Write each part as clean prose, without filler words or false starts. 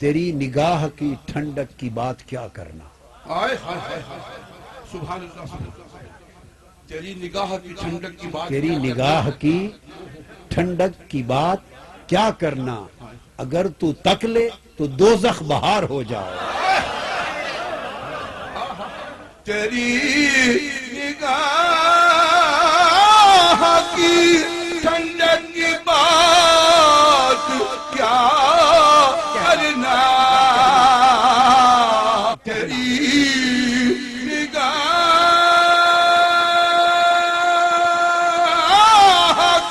تیری نگاہ کی ٹھنڈک کی بات کیا کرنا. آئے ہائے ہائے سبحان اللہ. تیری نگاہ کی ٹھنڈک کی بات تیری نگاہ کی ٹھنڈک کی بات کیا کرنا. اگر تو تک لے تو دوزخ بہار ہو جائے. تیری نگاہ کی ٹھنڈک کی بات کیا کرنا. تیری نگاہ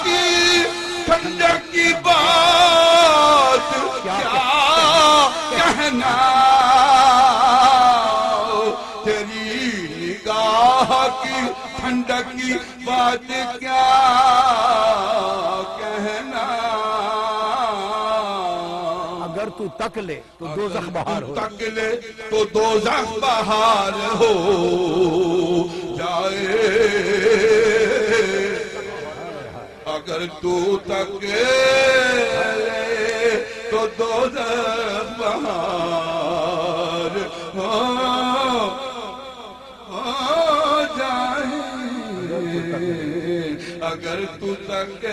کی ٹھنڈک کی بات کیا کہنا. تیری نگاہ کی ٹھنڈک کی بات کیا کہنا. اگر تو تک لے تو دوزخ بہار ہو تک لے تو دوزخ بہار ہو جائے. اگر تو تک لے تو دوزخ بہار ہو جائے. اگر تو تک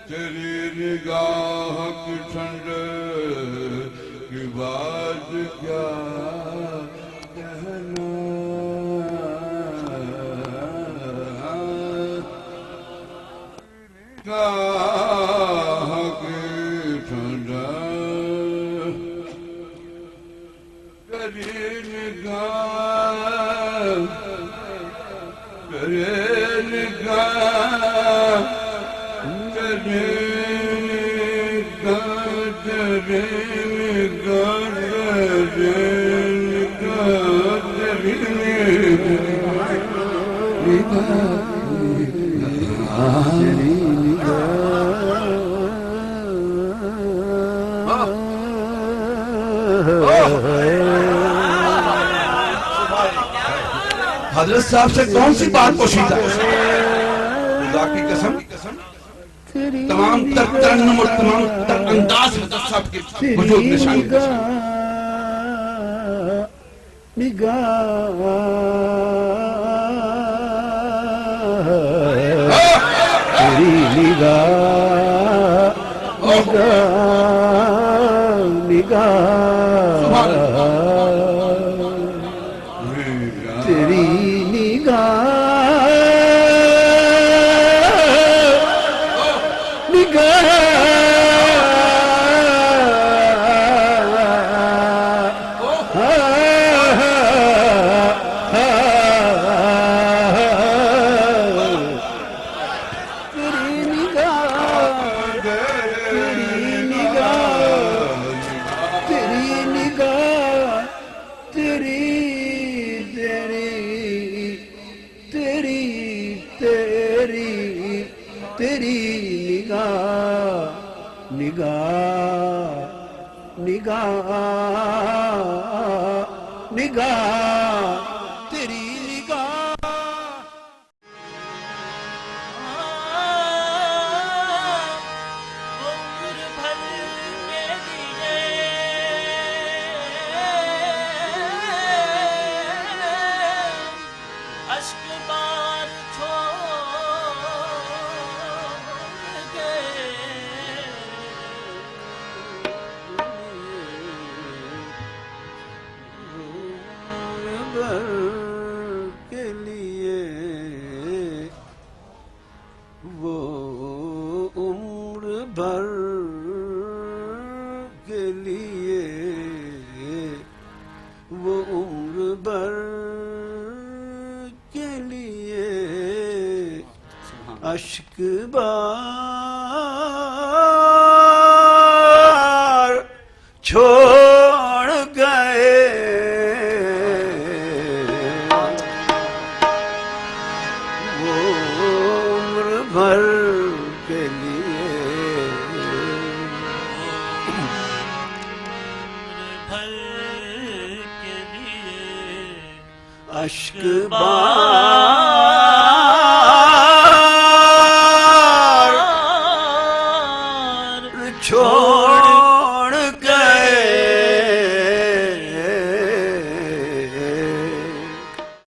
تیری نگاہ کی ٹھنڈک کی بات کیا کہنا. نگاہ کی ٹھنڈک تیری نگاہ تیری نگاہ تیری حضرت صاحب سے کون سی بات پوشیدہ ہے. خدا کی قسم تمام تر ترنم اور تمام تر انداز حضرت صاحب کے وجود میں شامل ہے. تیری نگاہ نگاہ تیری نگاہ نگاہ تیری نگاہ نگاہ نگاہ نگاہ تیری نگاہ. عمر بھر کے لیے اشک بار کے لیے وہ عمر بھر کے لیے وہ عمر بھر کے لیے اشک بار چھوڑ گئے. بھر کے لیے اشک بار